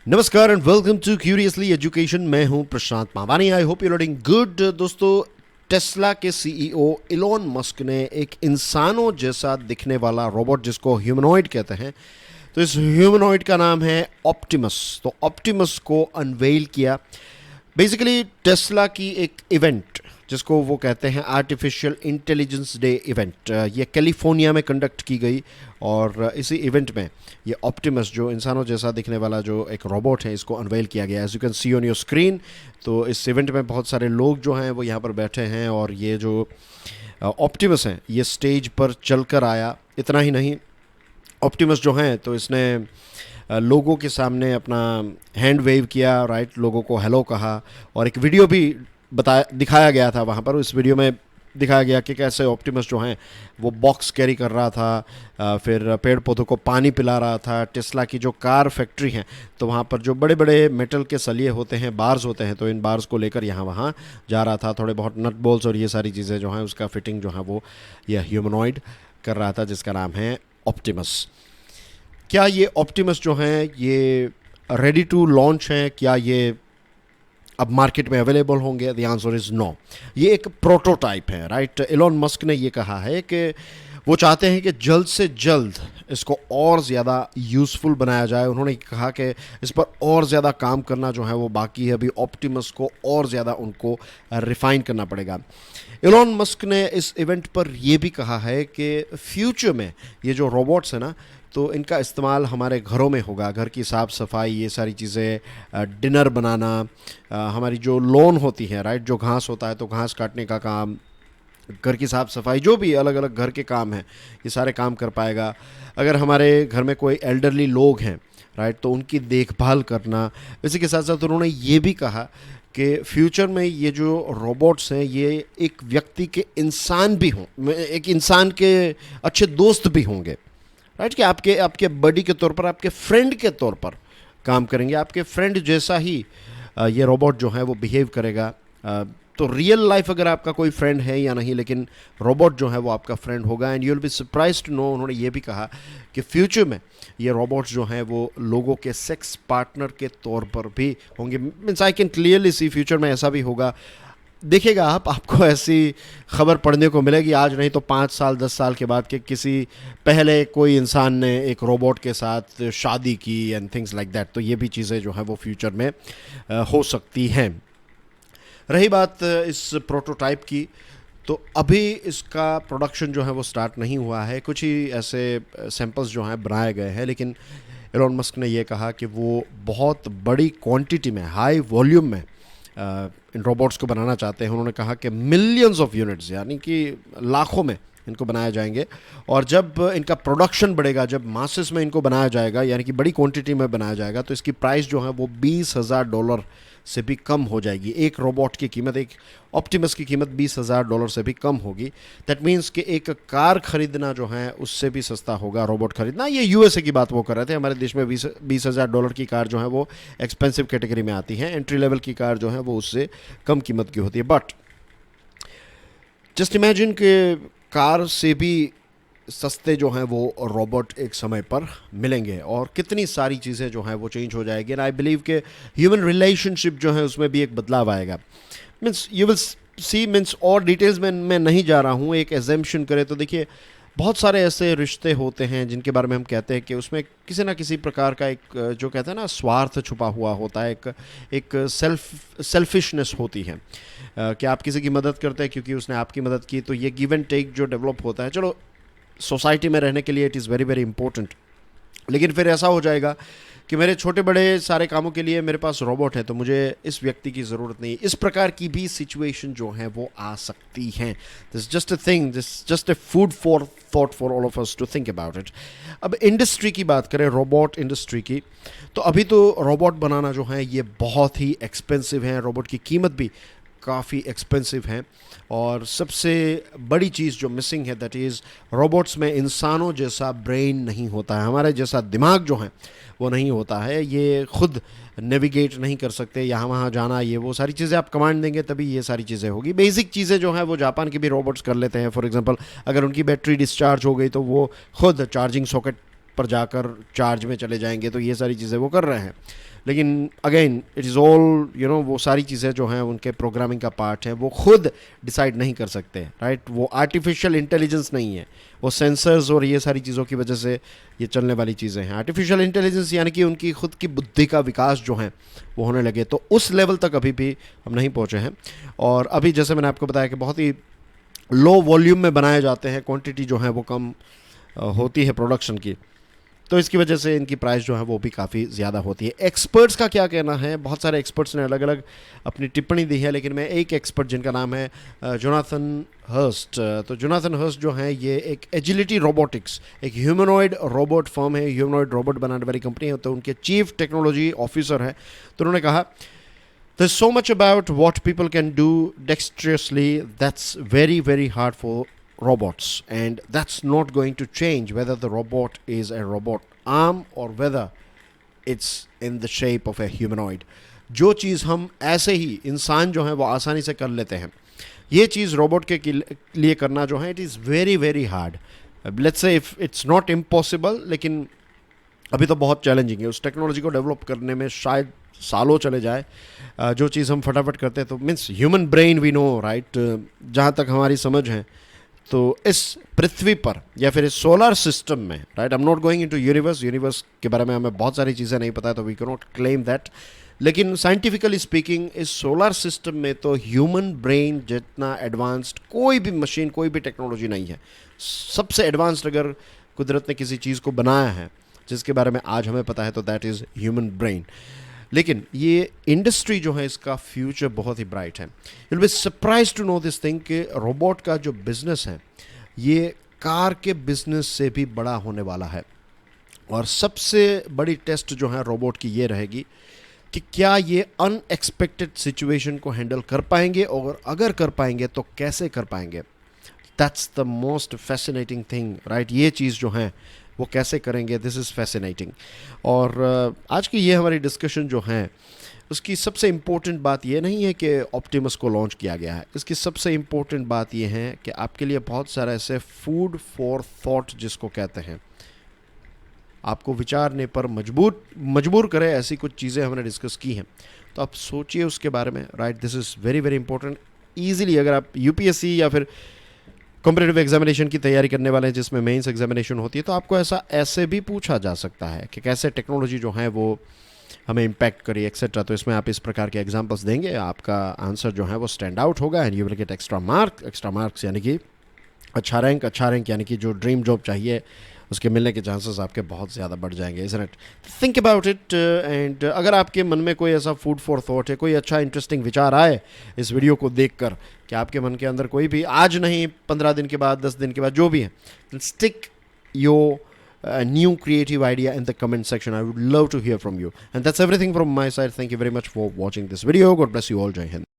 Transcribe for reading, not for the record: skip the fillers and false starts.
नमस्कार and welcome to Curiously Education. मैं हूं Prashant Mavani. I hope you learning good. दोस्तों, टेस्ला के सीईओ इलॉन मस्क ने एक इंसानों जैसा दिखने वाला रोबोट जिसको ह्यूमनॉइड कहते हैं, तो इस ह्यूमनॉइड का नाम है ऑप्टिमस। तो ऑप्टिमस को अनवेल किया। बेसिकली टेस्ला की एक इवेंट जिसको वो कहते हैं आर्टिफिशियल इंटेलिजेंस डे इवेंट, ये कैलिफोर्निया में कंडक्ट की गई। और इसी इवेंट में ये ऑप्टिमस जो इंसानों जैसा दिखने वाला जो एक रोबोट है, इसको अनवेल किया गया। As you can see on your screen, तो इस इवेंट में बहुत सारे लोग जो हैं वो यहाँ पर बैठे हैं। और ये जो ऑप्टिमस है ये स्टेज पर चलकर आया। इतना ही नहीं, ऑप्टिमस जो हैं तो इसने लोगों के सामने अपना हैंड वेव किया, राइट, लोगों को हेलो कहा। और एक वीडियो भी दिखाया गया था वहाँ पर। इस वीडियो में दिखाया गया कि कैसे ऑप्टिमस जो हैं वो बॉक्स कैरी कर रहा था, फिर पेड़ पौधों को पानी पिला रहा था। टेस्ला की जो कार फैक्ट्री है तो वहाँ पर जो बड़े बड़े मेटल के सलिए होते हैं, बार्स होते हैं, तो इन बार्स को लेकर यहाँ वहाँ जा रहा था। थोड़े बहुत नट बोल्स और ये सारी चीज़ें जो हैं उसका फिटिंग जो है वो यह ह्यूमनॉइड कर रहा था, जिसका नाम है ऑप्टिमस। क्या ये ऑप्टिमस जो हैं ये रेडी टू लॉन्च हैं? क्या ये अब मार्केट में अवेलेबल होंगे? The answer is no. ये एक प्रोटोटाइप है, राइट। एलोन मस्क ने ये कहा है कि वो चाहते हैं कि जल्द से जल्द इसको और ज़्यादा यूज़फुल बनाया जाए। उन्होंने कहा कि इस पर और ज़्यादा काम करना जो है वो बाकी है। अभी ऑप्टिमस को और ज़्यादा उनको रिफ़ाइन करना पड़ेगा। एलोन मस्क ने इस इवेंट पर यह भी कहा है कि फ्यूचर में ये जो रोबोट्स हैं ना, तो इनका इस्तेमाल हमारे घरों में होगा। घर की साफ़ सफाई, ये सारी चीज़ें, डिनर बनाना, हमारी जो लॉन होती है, राइट, जो घास होता है तो घास काटने का काम, घर की साफ़ सफाई, जो भी अलग अलग घर के काम हैं, ये सारे काम कर पाएगा। अगर हमारे घर में कोई एल्डरली लोग हैं, राइट, तो उनकी देखभाल करना। इसी के साथ साथ उन्होंने ये भी कहा कि फ्यूचर में ये जो रोबोट्स हैं ये एक व्यक्ति के इंसान भी हों, एक इंसान के अच्छे दोस्त भी होंगे, राइट, कि आपके बडी के तौर पर, आपके फ्रेंड के तौर पर काम करेंगे। आपके फ्रेंड जैसा ही ये रोबोट जो है वो बिहेव करेगा। तो रियल लाइफ अगर आपका कोई फ्रेंड है या नहीं, लेकिन रोबोट जो है वो आपका फ्रेंड होगा। And you will be surprise to know, उन्होंने ये भी कहा कि फ्यूचर में ये रोबोट्स जो हैं वो लोगों के सेक्स पार्टनर के तौर पर भी होंगे। Means I can clearly see future में ऐसा भी होगा। देखिएगा आपको ऐसी खबर पढ़ने को मिलेगी, आज नहीं तो 5 साल 10 साल के बाद, कि किसी पहले कोई इंसान ने एक रोबोट के साथ शादी की एंड थिंग्स लाइक दैट। तो ये भी चीज़ें जो हैं वो फ्यूचर में हो सकती हैं। रही बात इस प्रोटोटाइप की, तो अभी इसका प्रोडक्शन जो है वो स्टार्ट नहीं हुआ है। कुछ ही ऐसे सैंपल्स जो हैं बनाए गए हैं, लेकिन एलोन मस्क ने ये कहा कि वो बहुत बड़ी क्वांटिटी में, हाई वॉल्यूम में इन रोबोट्स को बनाना चाहते हैं। उन्होंने कहा कि मिलियंस ऑफ यूनिट्स, यानी कि लाखों में इनको बनाया जाएंगे। और जब इनका प्रोडक्शन बढ़ेगा, जब मासेस में इनको बनाया जाएगा, यानी कि बड़ी क्वांटिटी में बनाया जाएगा, तो इसकी प्राइस जो है वो $20,000 से भी कम हो जाएगी। एक रोबोट की कीमत, एक ऑप्टिमस की कीमत $20,000 से भी कम होगी। दैट मीन्स कि एक कार खरीदना जो है उससे भी सस्ता होगा रोबोट खरीदना। ये यूएसए की बात वो कर रहे थे। हमारे देश में $20,000 की कार जो है वो एक्सपेंसिव कैटेगरी में आती है। एंट्री लेवल की कार जो है वो उससे कम कीमत की होती है। बट जस्ट इमेजिन कि कार से भी सस्ते जो हैं वो रोबोट एक समय पर मिलेंगे, और कितनी सारी चीज़ें जो हैं वो चेंज हो जाएगी। एंड आई बिलीव कि ह्यूमन रिलेशनशिप जो है उसमें भी एक बदलाव आएगा। Means you will see, means और डिटेल्स में मैं नहीं जा रहा हूँ। एक एजम्पशन करें तो देखिए, बहुत सारे ऐसे रिश्ते होते हैं जिनके बारे में हम कहते हैं कि उसमें किसी ना किसी प्रकार का एक, जो कहते हैं ना, स्वार्थ छुपा हुआ होता है। एक सेल्फिशनेस होती है कि आप किसी की मदद करते हैं क्योंकि उसने आपकी मदद की। तो ये गिव एंड टेक जो डेवलप होता है, चलो सोसाइटी में रहने के लिए it is very very important. लेकिन फिर ऐसा हो जाएगा कि मेरे छोटे बड़े सारे कामों के लिए मेरे पास रोबोट है, तो मुझे इस व्यक्ति की ज़रूरत नहीं। इस प्रकार की भी सिचुएशन जो है वो आ सकती हैं। This just a thing, this just a food for thought for all of us to think about it. अब इंडस्ट्री की बात करें, रोबोट इंडस्ट्री की, तो अभी तो रोबोट बनाना जो है ये बहुत ही एक्सपेंसिव है। रोबोट की कीमत भी काफ़ी एक्सपेंसिव है। और सबसे बड़ी चीज़ जो मिसिंग है, दैट इज़ रोबोट्स में इंसानों जैसा ब्रेन नहीं होता है, हमारे जैसा दिमाग जो है वो नहीं होता है। ये खुद नेविगेट नहीं कर सकते, यहाँ वहाँ जाना, ये वो सारी चीज़ें आप कमांड देंगे तभी ये सारी चीज़ें होगी। बेसिक चीज़ें जो हैं वो जापान के भी रोबोट्स कर लेते हैं। फॉर एग्जांपल, अगर उनकी बैटरी डिस्चार्ज हो गई तो वो खुद चार्जिंग सॉकेट पर जाकर चार्ज में चले जाएंगे। तो ये सारी चीज़ें वो कर रहे हैं। लेकिन अगेन इट इज़ ऑल वो सारी चीज़ें जो हैं उनके प्रोग्रामिंग का पार्ट है, वो खुद डिसाइड नहीं कर सकते, राइट। वो आर्टिफिशियल इंटेलिजेंस नहीं है, वो सेंसर्स और ये सारी चीज़ों की वजह से ये चलने वाली चीज़ें हैं। आर्टिफिशियल इंटेलिजेंस यानी कि उनकी खुद की बुद्धि का विकास जो है वो होने लगे, तो उस लेवल तक अभी भी हम नहीं पहुँचे हैं। और अभी जैसे मैंने आपको बताया कि बहुत ही लो वॉल्यूम में बनाए जाते हैं, क्वांटिटी जो है वो कम होती है प्रोडक्शन की, तो इसकी वजह से इनकी प्राइस जो है वो भी काफ़ी ज़्यादा होती है। एक्सपर्ट्स का क्या कहना है, बहुत सारे एक्सपर्ट्स ने अलग अलग अपनी टिप्पणी दी है, लेकिन मैं एक एक्सपर्ट जिनका नाम है जोनाथन हर्स्ट, तो जोनाथन हर्स्ट जो है ये एक एजिलिटी रोबोटिक्स, एक ह्यूमनॉइड रोबोट फर्म है, ह्यूमनॉइड रोबोट बनाने वाली कंपनी है, तो उनके चीफ टेक्नोलॉजी ऑफिसर है। तो उन्होंने कहा, there's so much about what people can do dexterously that's very, very hard for robots, and that's not going to change whether the robot is a robot arm or whether it's in the shape of a humanoid. जो चीज़ हम ऐसे ही इंसान जो है वो आसानी से कर लेते हैं, ये चीज़ रोबोट के लिए करना जो है it is very very hard. Let's say if it's not impossible, लेकिन अभी तो बहुत चैलेंजिंग है। उस टेक्नोलॉजी को डेवलप करने में शायद सालों चले जाए। जो चीज़ हम फटाफट करते हैं, तो means human brain we know, right, जहाँ तक हमारी समझ है, तो इस पृथ्वी पर या फिर इस सोलर सिस्टम में, right, I am not going into universe के बारे में हमें बहुत सारी चीज़ें नहीं पता है, तो we can not claim that, लेकिन साइंटिफिकली स्पीकिंग इस सोलर सिस्टम में तो ह्यूमन ब्रेन जितना एडवांस्ड कोई भी मशीन, कोई भी टेक्नोलॉजी नहीं है। सबसे एडवांस्ड अगर कुदरत ने किसी चीज़ को बनाया है जिसके बारे में आज हमें पता है, तो दैट इज़ ह्यूमन ब्रेन। लेकिन ये इंडस्ट्री जो है इसका फ्यूचर बहुत ही ब्राइट है। You will be surprise to know this thing कि रोबोट का जो बिज़नेस है ये कार के बिज़नेस से भी बड़ा होने वाला है। और सबसे बड़ी टेस्ट जो है रोबोट की ये रहेगी कि क्या ये अनएक्सपेक्टेड सिचुएशन को हैंडल कर पाएंगे, और अगर कर पाएंगे तो कैसे कर पाएंगे। That's the most fascinating thing, right. ये चीज़ जो है वो कैसे करेंगे, दिस इज़ फैसिनेटिंग। और आज की ये हमारी डिस्कशन जो है उसकी सबसे इम्पोर्टेंट बात ये नहीं है कि ऑप्टिमस को लॉन्च किया गया है, इसकी सबसे इम्पोर्टेंट बात ये है कि आपके लिए बहुत सारा ऐसे फूड फॉर थॉट जिसको कहते हैं, आपको विचारने पर मजबूर करे, ऐसी कुछ चीज़ें हमने डिस्कस की हैं, तो आप सोचिए उसके बारे में, right. This is very very important. Easily अगर आप यूपीएससी या फिर कॉम्पिटिटिव एग्जामिनेशन की तैयारी करने वाले हैं जिसमें मेंस एग्जामिनेशन होती है, तो आपको ऐसे भी पूछा जा सकता है कि कैसे टेक्नोलॉजी जो है वो हमें इम्पैक्ट करी एक्सेट्रा। तो इसमें आप इस प्रकार के एग्जांपल्स देंगे, आपका आंसर जो है वो स्टैंड आउट होगा and you will get extra marks यानी कि अच्छा रैंक यानी कि जो ड्रीम जॉब चाहिए उसके मिलने के चांसेस आपके बहुत ज़्यादा बढ़ जाएंगे, isn't it. Think about it. And अगर आपके मन में कोई ऐसा फूड फॉर थॉट है, कोई अच्छा इंटरेस्टिंग विचार आए इस वीडियो को देखकर कि आपके मन के अंदर कोई भी, आज नहीं 15 दिन के बाद, 10 दिन के बाद, जो भी है, stick your new creative idea in the comment section. I would love to hear from you. And that's everything from my side. Thank you very much for watching this video. God bless you all. Jai Hind.